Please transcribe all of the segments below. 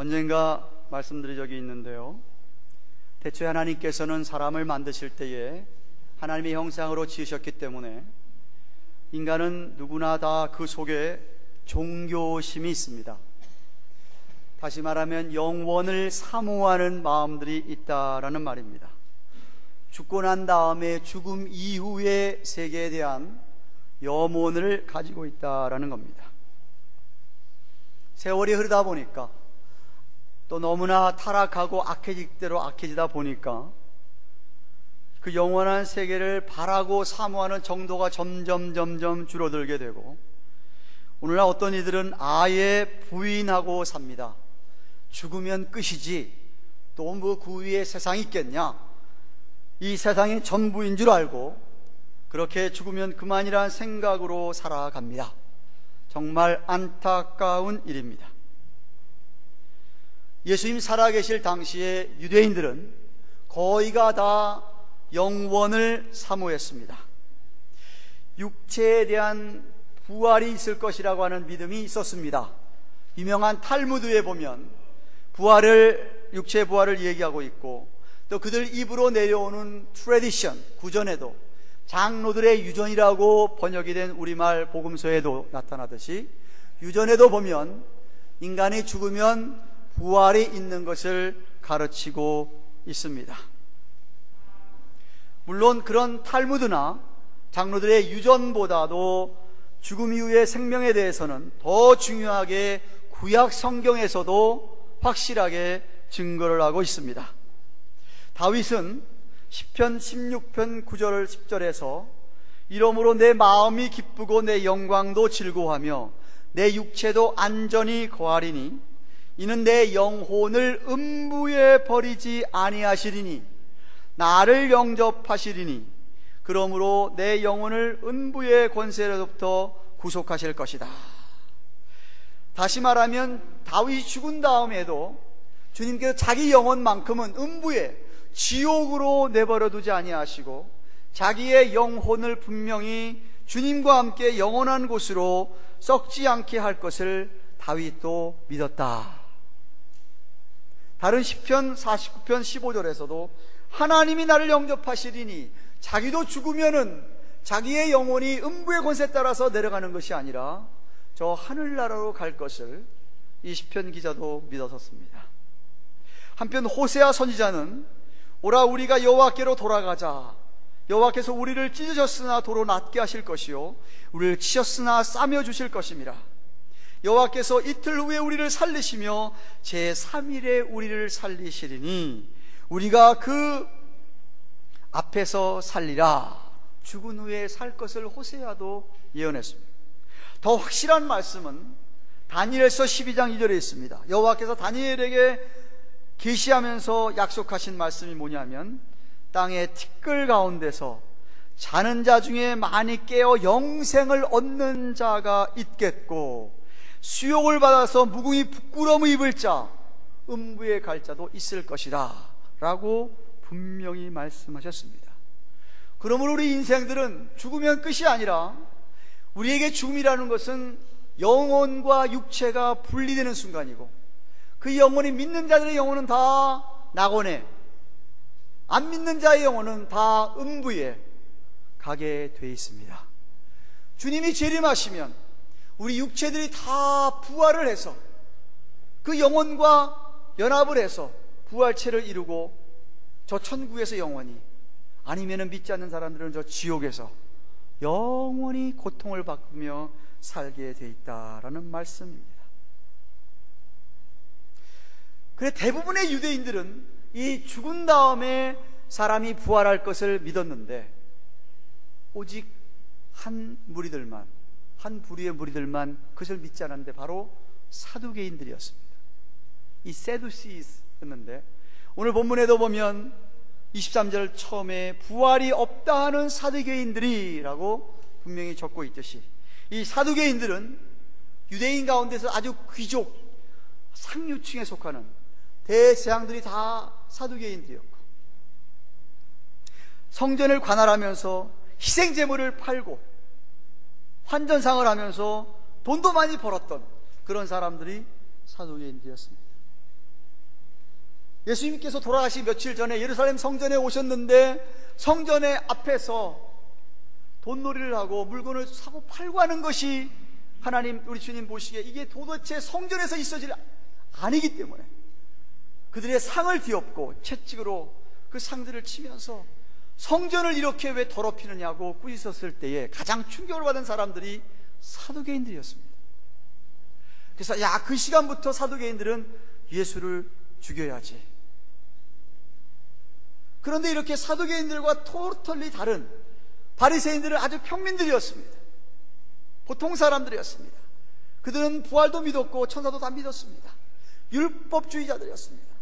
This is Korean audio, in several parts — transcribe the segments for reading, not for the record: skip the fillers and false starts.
언젠가 말씀드린 적이 있는데요, 대체 하나님께서는 사람을 만드실 때에 하나님의 형상으로 지으셨기 때문에 인간은 누구나 다 그 속에 종교심이 있습니다. 다시 말하면 영원을 사모하는 마음들이 있다라는 말입니다. 죽고 난 다음에 죽음 이후의 세계에 대한 염원을 가지고 있다라는 겁니다. 세월이 흐르다 보니까, 또 너무나 타락하고 악해지대로 악해지다 보니까 그 영원한 세계를 바라고 사모하는 정도가 점점 줄어들게 되고, 오늘날 어떤 이들은 아예 부인하고 삽니다. 죽으면 끝이지 또 뭐 그 위에 세상이 있겠냐, 이 세상이 전부인 줄 알고 그렇게 죽으면 그만이라는 생각으로 살아갑니다. 정말 안타까운 일입니다. 예수님 살아계실 당시에 유대인들은 거의가 다 영원을 사모했습니다. 육체에 대한 부활이 있을 것이라고 하는 믿음이 있었습니다. 유명한 탈무드에 보면 육체의 부활을 얘기하고 있고, 또 그들 입으로 내려오는 트래디션, 구전에도 장로들의 유전이라고 번역이 된 우리말 복음서에도 나타나듯이 유전에도 보면 인간이 죽으면 부활이 있는 것을 가르치고 있습니다. 물론 그런 탈무드나 장로들의 유전보다도 죽음 이후의 생명에 대해서는 더 중요하게 구약 성경에서도 확실하게 증거를 하고 있습니다. 다윗은 시편 16편 9절 10절에서 이러므로 내 마음이 기쁘고 내 영광도 즐거워하며 내 육체도 안전히 거하리니 이는 내 영혼을 음부에 버리지 아니하시리니 나를 영접하시리니 그러므로 내 영혼을 음부의 권세로부터 구속하실 것이다. 다시 말하면 다윗이 죽은 다음에도 주님께서 자기 영혼만큼은 음부에, 지옥으로 내버려 두지 아니하시고 자기의 영혼을 분명히 주님과 함께 영원한 곳으로 썩지 않게 할 것을 다윗도 믿었다. 다른 시편 49편 15절에서도 하나님이 나를 영접하시리니, 자기도 죽으면은 자기의 영혼이 음부의 권세에 따라서 내려가는 것이 아니라 저 하늘나라로 갈 것을 이 시편 기자도 믿었었습니다. 한편 호세아 선지자는 오라 우리가 여호와께로 돌아가자, 여호와께서 우리를 찢으셨으나 도로 낫게 하실 것이요 우리를 치셨으나 싸매 주실 것입니다. 여호와께서 이틀 후에 우리를 살리시며 제3일에 우리를 살리시리니 우리가 그 앞에서 살리라. 죽은 후에 살 것을 호세아도 예언했습니다. 더 확실한 말씀은 다니엘서 12장 2절에 있습니다. 여호와께서 다니엘에게 계시하면서 약속하신 말씀이 뭐냐면, 땅의 티끌 가운데서 자는 자 중에 많이 깨어 영생을 얻는 자가 있겠고 수욕을 받아서 무궁히 부끄러움을 입을 자, 음부에 갈 자도 있을 것이다 라고 분명히 말씀하셨습니다. 그러므로 우리 인생들은 죽으면 끝이 아니라 우리에게 죽음이라는 것은 영혼과 육체가 분리되는 순간이고, 그 영혼이 믿는 자들의 영혼은 다 낙원에, 안 믿는 자의 영혼은 다 음부에 가게 돼 있습니다. 주님이 재림하시면 우리 육체들이 다 부활을 해서 그 영혼과 연합을 해서 부활체를 이루고 저 천국에서 영원히, 아니면은 믿지 않는 사람들은 저 지옥에서 영원히 고통을 받으며 살게 돼 있다라는 말씀입니다. 그래 대부분의 유대인들은 이 죽은 다음에 사람이 부활할 것을 믿었는데, 오직 한 무리들만, 한 부류의 무리들만 그것을 믿지 않았는데 바로 사두개인들이었습니다. 이 세두시였는데, 오늘 본문에도 보면 23절 처음에 부활이 없다 하는 사두개인들이라고 분명히 적고 있듯이, 이 사두개인들은 유대인 가운데서 아주 귀족 상류층에 속하는 대재앙들이 다 사두개인들이었고, 성전을 관할하면서 희생제물을 팔고 환전상을 하면서 돈도 많이 벌었던 그런 사람들이 사두개인들이었습니다. 예수님께서 돌아가시기 며칠 전에 예루살렘 성전에 오셨는데 성전의 앞에서 돈놀이를 하고 물건을 사고 팔고 하는 것이 하나님 우리 주님 보시기에 이게 도대체 성전에서 있어질 아니기 때문에 그들의 상을 뒤엎고 채찍으로 그 상들을 치면서 성전을 이렇게 왜 더럽히느냐고 꾸짖었을 때에 가장 충격을 받은 사람들이 사두개인들이었습니다. 그래서 그 시간부터 사두개인들은 예수를 죽여야지. 그런데 이렇게 사두개인들과 토털리 다른 바리새인들은 아주 평민들이었습니다. 보통 사람들이었습니다. 그들은 부활도 믿었고 천사도 다 믿었습니다. 율법주의자들이었습니다.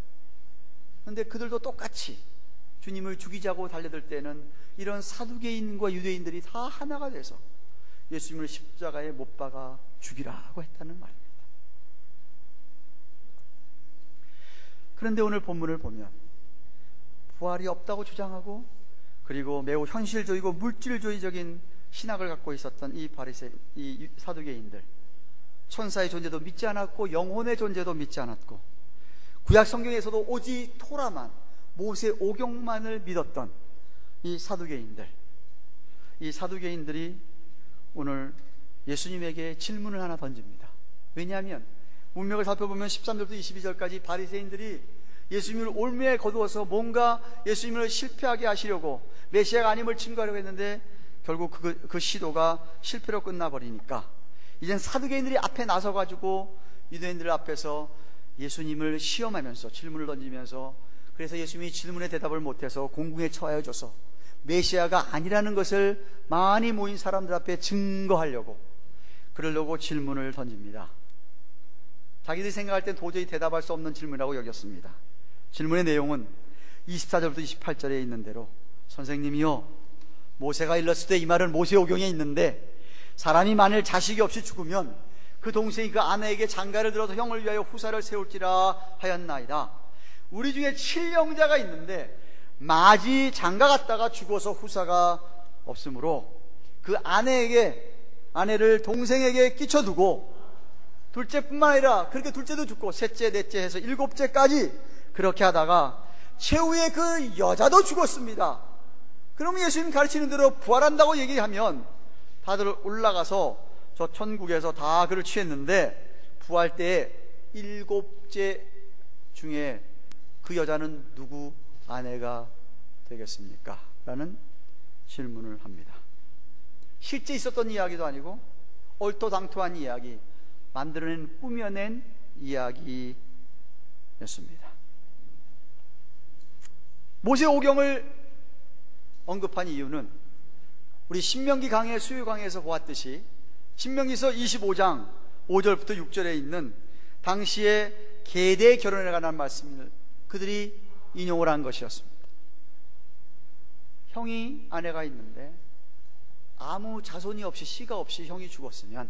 그런데 그들도 똑같이 주님을 죽이자고 달려들 때는 이런 사두개인과 유대인들이 다 하나가 돼서 예수님을 십자가에 못 박아 죽이라고 했다는 말입니다. 그런데 오늘 본문을 보면 부활이 없다고 주장하고 그리고 매우 현실적이고 물질주의적인 신학을 갖고 있었던 이 사두개인들, 천사의 존재도 믿지 않았고 영혼의 존재도 믿지 않았고 구약 성경에서도 오직 토라만, 모세 오경만을 믿었던 이 사두개인들이 오늘 예수님에게 질문을 하나 던집니다. 왜냐하면 문맥을 살펴보면 13절부터 22절까지 바리새인들이 예수님을 올무에 거두어서 뭔가 예수님을 실패하게 하시려고 메시아가 아님을 증거하려고 했는데 결국 그 시도가 실패로 끝나버리니까 이젠 사두개인들이 앞에 나서가지고 유대인들 앞에서 예수님을 시험하면서 질문을 던지면서 그래서 예수님이 질문에 대답을 못해서 공궁에 처하여져서 메시아가 아니라는 것을 많이 모인 사람들 앞에 증거하려고 그러려고 질문을 던집니다. 자기들이 생각할 땐 도저히 대답할 수 없는 질문이라고 여겼습니다. 질문의 내용은 24절부터 28절에 있는 대로 선생님이요, 모세가 일렀을 때 이 말은 모세오경에 있는데 사람이 만일 자식이 없이 죽으면 그 동생이 그 아내에게 장가를 들어서 형을 위하여 후사를 세울지라 하였나이다. 우리 중에 칠형제가 있는데 마지 장가 갔다가 죽어서 후사가 없으므로 그 아내를 동생에게 끼쳐두고 둘째뿐만 아니라 그렇게 둘째도 죽고 셋째 넷째 해서 일곱째까지 그렇게 하다가 최후에 그 여자도 죽었습니다. 그러면 예수님 가르치는 대로 부활한다고 얘기하면 다들 올라가서 저 천국에서 다 그를 취했는데 부활 때에 일곱째 중에 그 여자는 누구 아내가 되겠습니까? 라는 질문을 합니다. 실제 있었던 이야기도 아니고 얼토당토한 이야기, 만들어낸 꾸며낸 이야기였습니다. 모세오경을 언급한 이유는 우리 신명기 강해 수요 강해에서 보았듯이 신명기서 25장 5절부터 6절에 있는 당시의 계대 결혼에 관한 말씀을 그들이 인용을 한 것이었습니다. 형이 아내가 있는데 아무 자손이 없이 씨가 없이 형이 죽었으면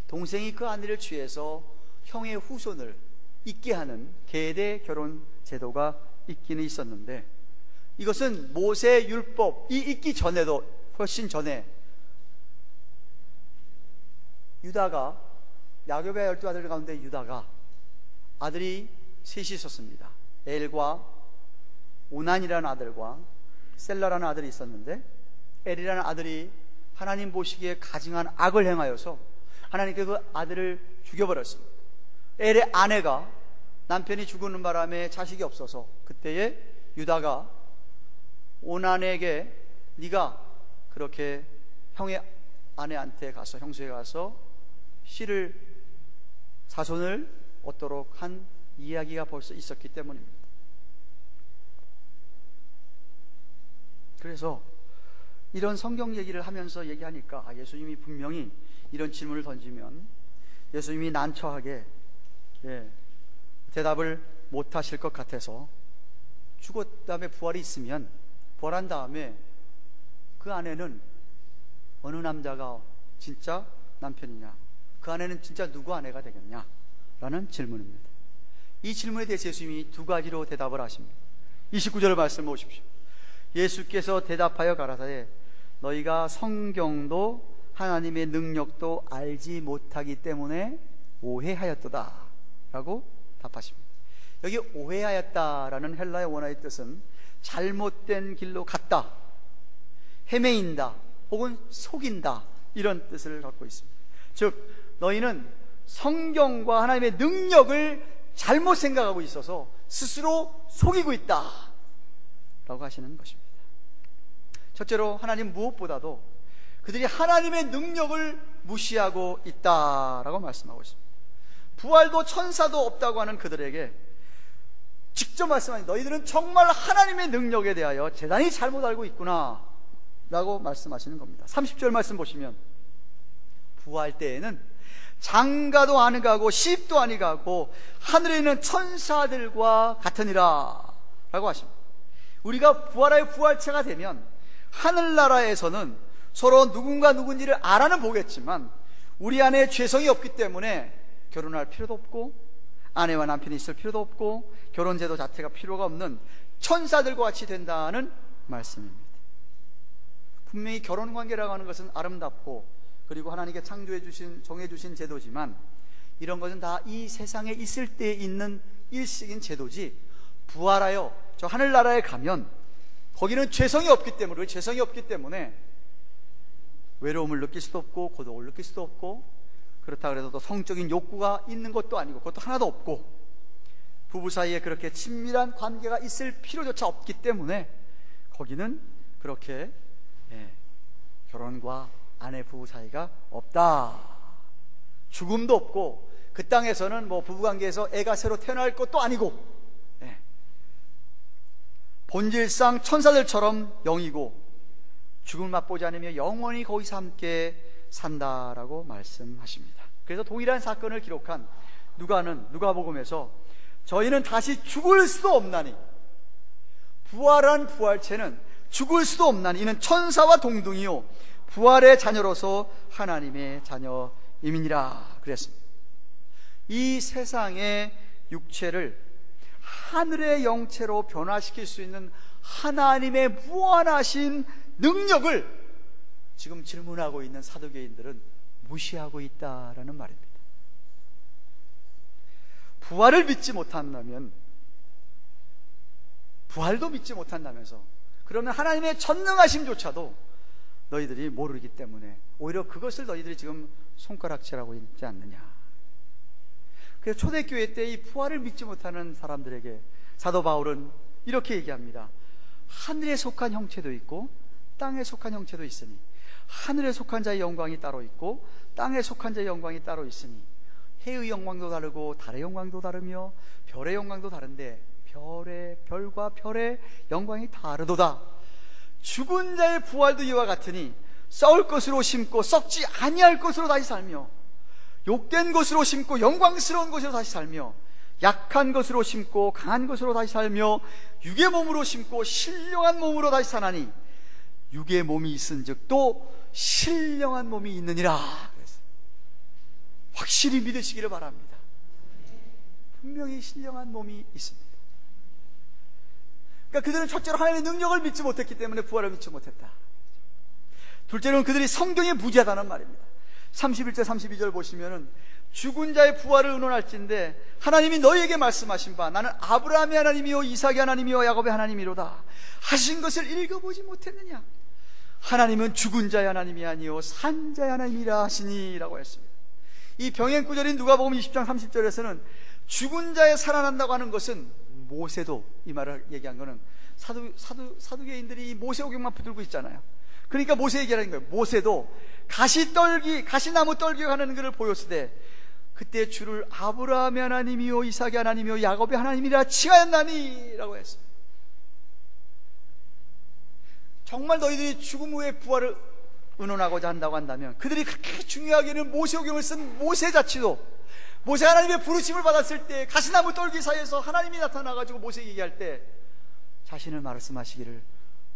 동생이 그 아내를 취해서 형의 후손을 잇게 하는 계대 결혼 제도가 있기는 있었는데 이것은 모세 율법이 있기 전에도 훨씬 전에 유다가 야곱의 12아들 가운데 유다가 아들이 셋이 있었습니다. 엘과 오난이라는 아들과 셀라라는 아들이 있었는데 엘이라는 아들이 하나님 보시기에 가증한 악을 행하여서 하나님께 그 아들을 죽여버렸습니다. 엘의 아내가 남편이 죽는 바람에 자식이 없어서 그때에 유다가 오난에게 네가 그렇게 형의 아내한테 가서 형수에 가서 씨를 자손을 얻도록 한 이야기가 벌써 있었기 때문입니다. 그래서 이런 성경 얘기를 하면서 얘기하니까 예수님이 분명히 이런 질문을 던지면 예수님이 난처하게 대답을 못하실 것 같아서 죽었 다음에 부활이 있으면 부활한 다음에 그 아내는 어느 남자가 진짜 남편이냐, 그 아내는 진짜 누구 아내가 되겠냐 라는 질문입니다. 이 질문에 대해서 예수님이 두 가지로 대답을 하십니다. 29절 말씀 보십시오. 예수께서 대답하여 가라사대 너희가 성경도 하나님의 능력도 알지 못하기 때문에 오해하였도다 라고 답하십니다. 여기 오해하였다라는 헬라의 원어의 뜻은 잘못된 길로 갔다, 헤매인다, 혹은 속인다, 이런 뜻을 갖고 있습니다. 즉 너희는 성경과 하나님의 능력을 잘못 생각하고 있어서 스스로 속이고 있다 라고 하시는 것입니다. 첫째로, 하나님 무엇보다도 그들이 하나님의 능력을 무시하고 있다라고 말씀하고 있습니다. 부활도 천사도 없다고 하는 그들에게 직접 말씀하신, 너희들은 정말 하나님의 능력에 대하여 대단히 잘못 알고 있구나 라고 말씀하시는 겁니다. 30절 말씀 보시면, 부활 때에는 장가도 안 가고 시집도 안 가고 하늘에 있는 천사들과 같으니라 라고 하십니다. 우리가 부활하여 부활체가 되면 하늘나라에서는 서로 누군가 누군지를 알아는 보겠지만 우리 안에 죄성이 없기 때문에 결혼할 필요도 없고 아내와 남편이 있을 필요도 없고 결혼제도 자체가 필요가 없는 천사들과 같이 된다는 말씀입니다. 분명히 결혼관계라고 하는 것은 아름답고 그리고 하나님께 창조해주신, 정해주신 제도지만 이런 것은 다 이 세상에 있을 때 있는 일시적인 제도지, 부활하여 저 하늘나라에 가면 거기는 죄성이 없기 때문에 외로움을 느낄 수도 없고 고독을 느낄 수도 없고, 그렇다 그래서 또 성적인 욕구가 있는 것도 아니고 그것도 하나도 없고, 부부 사이에 그렇게 친밀한 관계가 있을 필요조차 없기 때문에 거기는 그렇게 결혼과 아내 부부 사이가 없다, 죽음도 없고 그 땅에서는 뭐 부부관계에서 애가 새로 태어날 것도 아니고 본질상 천사들처럼 영이고 죽음을 맛보지 않으며 영원히 거기서 함께 산다라고 말씀하십니다. 그래서 동일한 사건을 기록한 누가복음에서 저희는 다시 죽을 수도 없나니, 부활한 부활체는 죽을 수도 없나니 이는 천사와 동등이요 부활의 자녀로서 하나님의 자녀임이니라 그랬습니다. 이 세상의 육체를 하늘의 영체로 변화시킬 수 있는 하나님의 무한하신 능력을 지금 질문하고 있는 사두개인들은 무시하고 있다라는 말입니다. 부활을 믿지 못한다면, 부활도 믿지 못한다면서 그러면 하나님의 전능하심조차도 너희들이 모르기 때문에 오히려 그것을 너희들이 지금 손가락질하고 있지 않느냐. 그래서 초대교회 때 이 부활을 믿지 못하는 사람들에게 사도 바울은 이렇게 얘기합니다. 하늘에 속한 형체도 있고 땅에 속한 형체도 있으니 하늘에 속한 자의 영광이 따로 있고 땅에 속한 자의 영광이 따로 있으니 해의 영광도 다르고 달의 영광도 다르며 별의 영광도 다른데 별과 별의 영광이 다르도다. 죽은 자의 부활도 이와 같으니 썩을 것으로 심고 썩지 아니할 것으로 다시 살며 욕된 것으로 심고 영광스러운 것으로 다시 살며 약한 것으로 심고 강한 것으로 다시 살며 육의 몸으로 심고 신령한 몸으로 다시 사나니 육의 몸이 있은즉 또 신령한 몸이 있느니라. 확실히 믿으시기를 바랍니다. 분명히 신령한 몸이 있습니다. 그러니까 그들은 첫째로 하나님의 능력을 믿지 못했기 때문에 부활을 믿지 못했다. 둘째로는 그들이 성경에 무지하다는 말입니다. 31절 32절 보시면은 죽은 자의 부활을 의논할진대 하나님이 너희에게 말씀하신 바 나는 아브라함의 하나님이요 이삭의 하나님이요 야곱의 하나님이로다 하신 것을 읽어보지 못했느냐. 하나님은 죽은 자의 하나님이 아니요 산 자의 하나님이라 하시니 라고 했습니다. 이 병행구절인 누가복음 20장 30절에서는 죽은 자의 살아난다고 하는 것은 모세도, 이 말을 얘기한 거는 사두개인들이 이 모세오경만 붙들고 있잖아요. 그러니까 모세 얘기하는 거예요. 모세도 가시나무 떨기 하는 것을 보였으되 그때 주를 아브라함의 하나님이요 이삭의 하나님이요 야곱의 하나님이라 칭하였나니 라고 했습니다. 정말 너희들이 죽음 후에 부활을 의논하고자 한다고 한다면 그들이 그렇게 중요하게는 모세오경을 쓴 모세 자체도 모세 하나님의 부르심을 받았을 때 가시나무 떨기 사이에서 하나님이 나타나가지고 모세에게 얘기할 때 자신을 말씀하시기를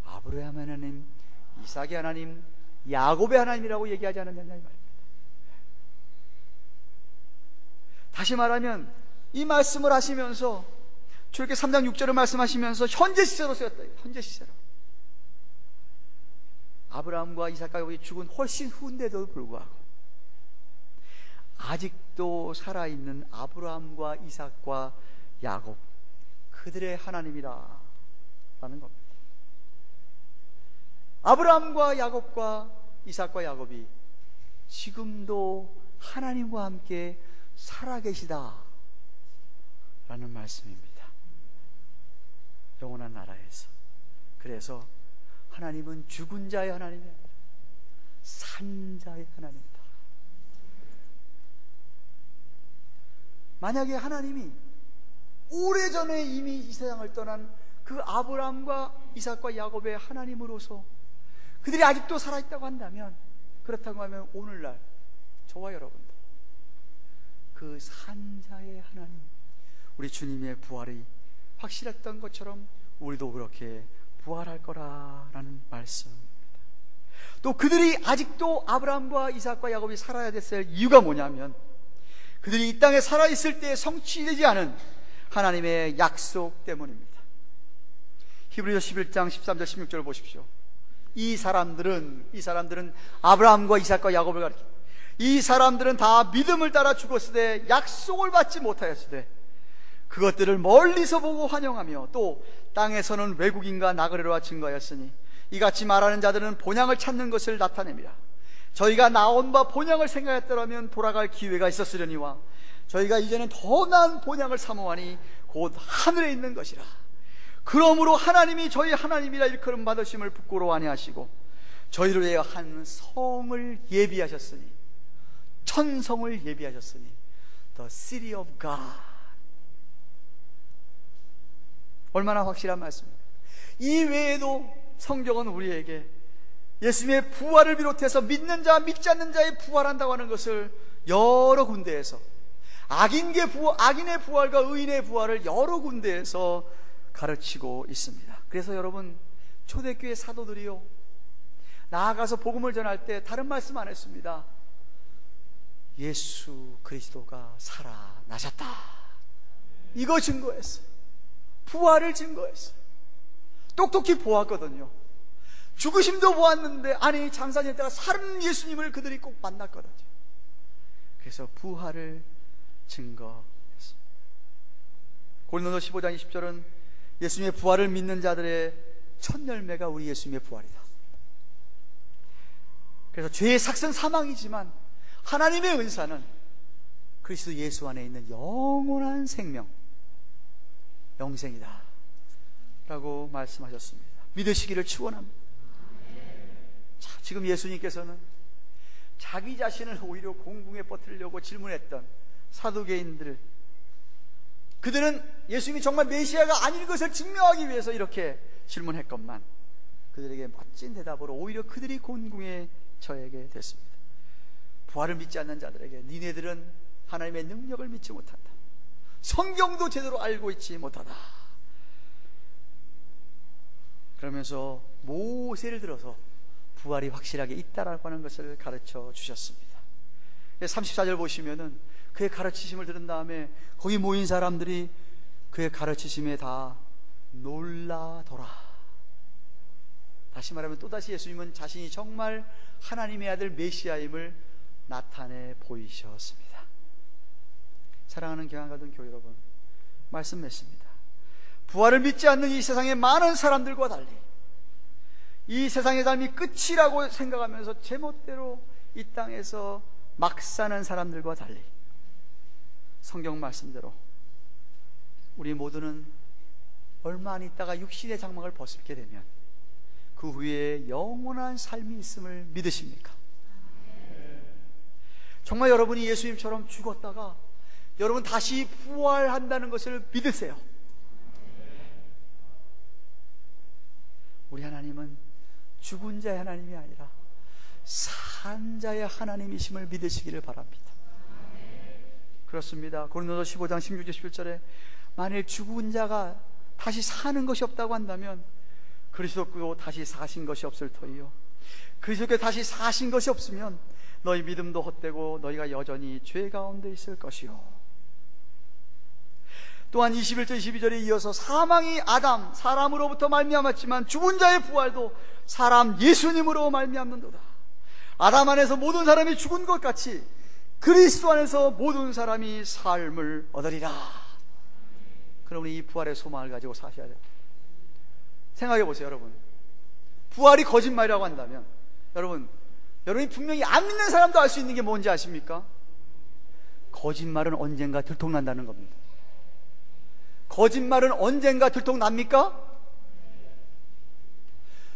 아브라함의 하나님, 이삭의 하나님, 야곱의 하나님이라고 얘기하지 않았느냐 이 말입니다. 다시 말하면 이 말씀을 하시면서 출애굽기 3장 6절을 말씀하시면서 현재 시제로 쓰였다. 현재 시제로 아브라함과 이삭과 야곱이 죽은 훨씬 후인데도 불구하고 아직도 살아있는 아브라함과 이삭과 야곱, 그들의 하나님이라 라는 겁니다. 아브라함과 야곱과 이삭과 야곱이 지금도 하나님과 함께 살아계시다 라는 말씀입니다. 영원한 나라에서. 그래서 하나님은 죽은 자의 하나님이 아니라 산 자의 하나님이다. 만약에 하나님이 오래전에 이미 이 세상을 떠난 그 아브라함과 이삭과 야곱의 하나님으로서 그들이 아직도 살아있다고 한다면, 그렇다고 하면 오늘날 저와 여러분들 그 산자의 하나님, 우리 주님의 부활이 확실했던 것처럼 우리도 그렇게 부활할 거라라는 말씀입니다. 또 그들이 아직도 아브라함과 이삭과 야곱이 살아야 됐을 이유가 뭐냐면, 그들이 이 땅에 살아있을 때 성취되지 않은 하나님의 약속 때문입니다. 히브리서 11장 13절 16절을 보십시오. 이 사람들은 아브라함과 이삭과 야곱을 가리킵니다. 이 사람들은 다 믿음을 따라 죽었으되 약속을 받지 못하였으되 그것들을 멀리서 보고 환영하며 또 땅에서는 외국인과 나그네로와 증거하였으니 이같이 말하는 자들은 본향을 찾는 것을 나타냅니다. 저희가 나온 바 본향을 생각했더라면 돌아갈 기회가 있었으려니와 저희가 이제는 더 나은 본향을 사모하니 곧 하늘에 있는 것이라. 그러므로 하나님이 저희 하나님이라 일컬음 받으심을 부끄러워 아니하시고 저희를 위하여 한 성을 예비하셨으니, 천성을 예비하셨으니 The City of God. 얼마나 확실한 말씀입니다. 이 외에도 성경은 우리에게 예수님의 부활을 비롯해서 믿는 자, 믿지 않는 자의 부활한다고 하는 것을 여러 군데에서, 악인의 부활과 의인의 부활을 여러 군데에서 가르치고 있습니다. 그래서 여러분, 초대교회 사도들이요, 나아가서 복음을 전할 때 다른 말씀 안 했습니다. 예수 그리스도가 살아나셨다, 이거 증거했어요. 부활을 증거했어요. 똑똑히 보았거든요. 죽으심도 보았는데, 아니 장사님 때가 살은 예수님을 그들이 꼭 만났거든요. 그래서 부활을 증거했습니다. 고린도서 15장 20절은 예수님의 부활을 믿는 자들의 첫 열매가 우리 예수님의 부활이다. 그래서 죄의 삭은 사망이지만 하나님의 은사는 그리스도 예수 안에 있는 영원한 생명, 영생이다 라고 말씀하셨습니다. 믿으시기를 축원합니다. 자, 지금 예수님께서는 자기 자신을 오히려 공궁에 퍼뜨리려고 질문했던 사두개인들, 그들은 예수님이 정말 메시아가 아닌 것을 증명하기 위해서 이렇게 질문했건만 그들에게 멋진 대답으로 오히려 그들이 곤궁에 처하게 됐습니다. 부활을 믿지 않는 자들에게 니네들은 하나님의 능력을 믿지 못한다, 성경도 제대로 알고 있지 못하다, 그러면서 모세를 들어서 부활이 확실하게 있다라고 하는 것을 가르쳐 주셨습니다. 34절 보시면은 그의 가르치심을 들은 다음에 거기 모인 사람들이 그의 가르치심에 다 놀라더라. 다시 말하면 또다시 예수님은 자신이 정말 하나님의 아들 메시아임을 나타내 보이셨습니다. 사랑하는 경안가든 교회 여러분, 말씀 맺습니다. 부활을 믿지 않는 이 세상의 많은 사람들과 달리 이 세상의 삶이 끝이라고 생각하면서 제멋대로 이 땅에서 막 사는 사람들과 달리 성경 말씀대로 우리 모두는 얼마 안 있다가 육신의 장막을 벗게 되면 그 후에 영원한 삶이 있음을 믿으십니까? 정말 여러분이 예수님처럼 죽었다가 여러분 다시 부활한다는 것을 믿으세요. 우리 하나님은 죽은 자의 하나님이 아니라 산 자의 하나님이심을 믿으시기를 바랍니다. 그렇습니다. 고린도서 15장 16절 17절에 만일 죽은 자가 다시 사는 것이 없다고 한다면 그리스도께도 다시 사신 것이 없을 터이요, 그리스도께 다시 사신 것이 없으면 너희 믿음도 헛되고 너희가 여전히 죄 가운데 있을 것이요. 또한 21절 22절에 이어서 사망이 아담 사람으로부터 말미암았지만 죽은 자의 부활도 사람 예수님으로 말미암는도다. 아담 안에서 모든 사람이 죽은 것 같이 그리스도 안에서 모든 사람이 삶을 얻으리라. 그러면 이 부활의 소망을 가지고 사셔야 돼요. 생각해 보세요, 여러분. 부활이 거짓말이라고 한다면, 여러분이 분명히 안 믿는 사람도 알 수 있는 게 뭔지 아십니까? 거짓말은 언젠가 들통난다는 겁니다. 거짓말은 언젠가 들통납니까?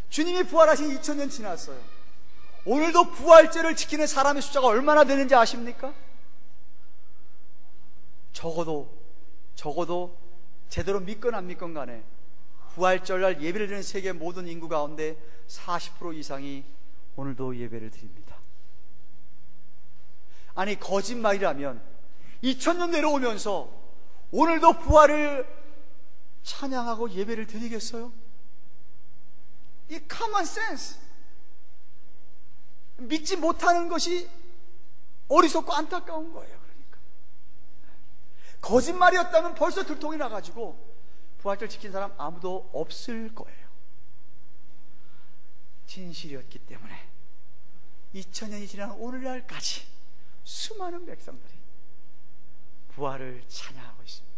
주님이 부활하신 2000년 지났어요. 오늘도 부활절을 지키는 사람의 숫자가 얼마나 되는지 아십니까? 적어도 제대로 믿건 안 믿건 간에 부활절날 예배를 드리는 세계 모든 인구 가운데 40% 이상이 오늘도 예배를 드립니다. 아니, 거짓말이라면 2000년 내려오면서 오늘도 부활을 찬양하고 예배를 드리겠어요? 이 common sense, 믿지 못하는 것이 어리석고 안타까운 거예요. 그러니까 거짓말이었다면 벌써 들통이 나가지고 부활절 지킨 사람 아무도 없을 거예요. 진실이었기 때문에 2000년이 지난 오늘날까지 수많은 백성들이 부활을 찬양하고 있습니다.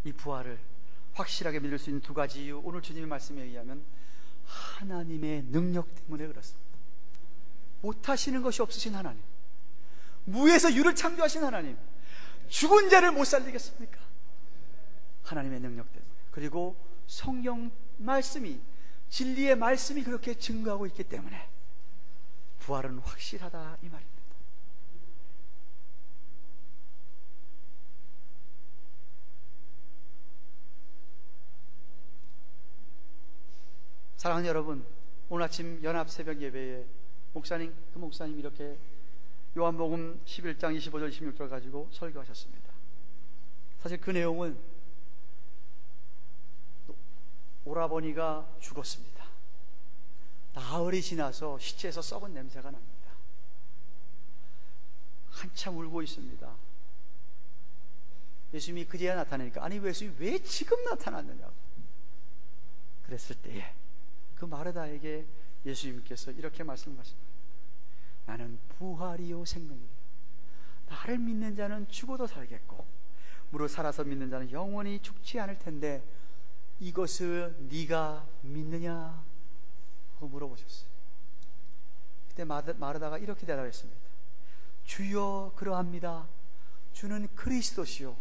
이 부활을 확실하게 믿을 수 있는 두 가지 이유, 오늘 주님의 말씀에 의하면 하나님의 능력 때문에 그렇습니다. 못하시는 것이 없으신 하나님, 무에서 유를 창조하신 하나님, 죽은 자를 못 살리겠습니까? 하나님의 능력 때문에. 그리고 성경 말씀이, 진리의 말씀이 그렇게 증거하고 있기 때문에 부활은 확실하다, 이 말입니다. 사랑하는 여러분, 오늘 아침 연합 새벽 예배에 그 목사님 이렇게 요한복음 11장 25절 26절 가지고 설교하셨습니다. 사실 그 내용은 오라버니가 죽었습니다. 나흘이 지나서 시체에서 썩은 냄새가 납니다. 한참 울고 있습니다. 예수님이 그제야 나타나니까, 아니 예수님이 왜 지금 나타났느냐고 그랬을 때에 그 마르다에게 예수님께서 이렇게 말씀하십니다. 나는 부활이요 생명이요, 나를 믿는 자는 죽어도 살겠고 무릇 살아서 믿는 자는 영원히 죽지 않을 텐데 이것을 네가 믿느냐 하고 물어보셨어요. 그때 마르다가 이렇게 대답했습니다. 주여, 그러합니다. 주는 그리스도시요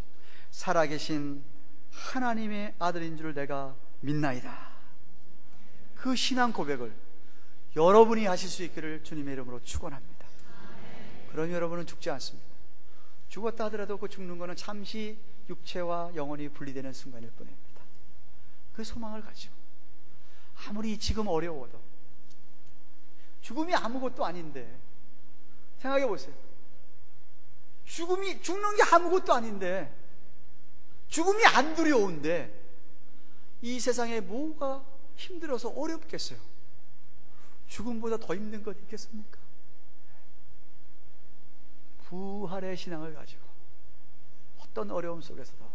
살아계신 하나님의 아들인 줄 내가 믿나이다. 그 신앙 고백을 여러분이 하실 수 있기를 주님의 이름으로 축원합니다. 그러면 여러분은 죽지 않습니다. 죽었다 하더라도 그 죽는 것은 잠시 육체와 영혼이 분리되는 순간일 뿐입니다. 그 소망을 가지고 아무리 지금 어려워도, 죽음이 아무것도 아닌데, 생각해 보세요. 죽는 게 아무것도 아닌데, 죽음이 안 두려운데 이 세상에 뭐가 힘들어서 어렵겠어요? 죽음보다 더 힘든 것 있겠습니까? 부활의 신앙을 가지고 어떤 어려움 속에서도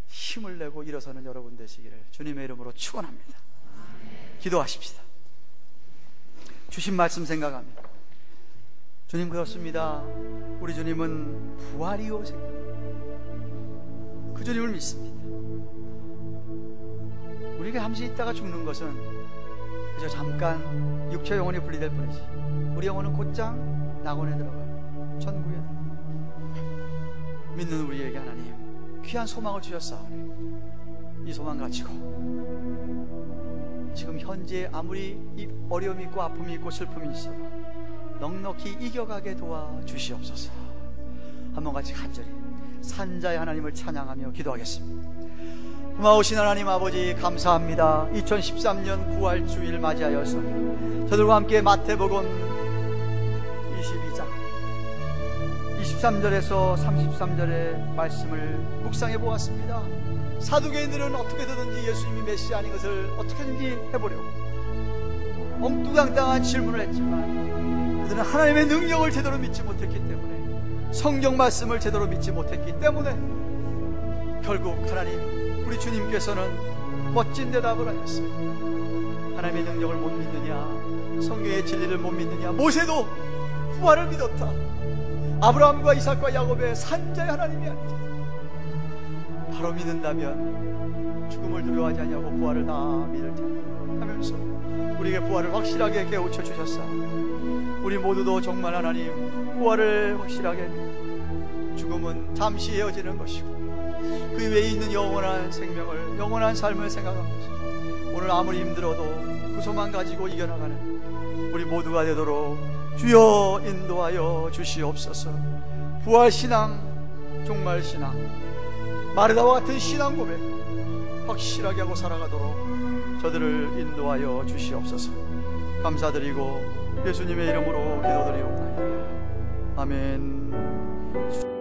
힘을 내고 일어서는 여러분 되시기를 주님의 이름으로 축원합니다. 기도하십시다. 주신 말씀 생각합니다. 주님, 그렇습니다. 우리 주님은 부활이요 생명, 그 주님을 믿습니다. 우리가 잠시 있다가 죽는 것은 그저 잠깐 육체 영혼이 분리될 뿐이지, 우리 영혼은 곧장 낙원에 들어가요. 천국에 들어가요. 믿는 우리에게 하나님 귀한 소망을 주셨사오니 이 소망 가지고 지금 현재 아무리 어려움이 있고 아픔이 있고 슬픔이 있어도 넉넉히 이겨가게 도와주시옵소서. 한번 같이 간절히 산자의 하나님을 찬양하며 기도하겠습니다. 고마우신 하나님 아버지, 감사합니다. 2013년 부활주일 맞이하여서 저들과 함께 마태복음 22장 23절에서 33절의 말씀을 묵상해 보았습니다. 사두개인들은 어떻게든지 예수님이 메시아 아닌 것을 어떻게든지 해보려고 엉뚱당당한 질문을 했지만 그들은 하나님의 능력을 제대로 믿지 못했기 때문에, 성경 말씀을 제대로 믿지 못했기 때문에 결국 하나님, 우리 주님께서는 멋진 대답을 하셨어요. 하나님의 능력을 못 믿느냐, 성경의 진리를 못 믿느냐, 모세도 부활을 믿었다. 아브라함과 이삭과 야곱의 산자의 하나님이 아니라 바로 믿는다면 죽음을 두려워하지 아니하고 부활을 다 믿을 텐데 하면서 우리에게 부활을 확실하게 깨우쳐 주셨사. 우리 모두도 정말 하나님 부활을 확실하게 죽음은 잠시 헤어지는 것이고 그 외에 있는 영원한 생명을, 영원한 삶을 생각하면서 오늘 아무리 힘들어도 그 소망 가지고 이겨나가는 우리 모두가 되도록 주여 인도하여 주시옵소서. 부활신앙, 종말신앙, 마르다와 같은 신앙 고백 확실하게 하고 살아가도록 저들을 인도하여 주시옵소서. 감사드리고 예수님의 이름으로 기도드리옵나이다. 아멘.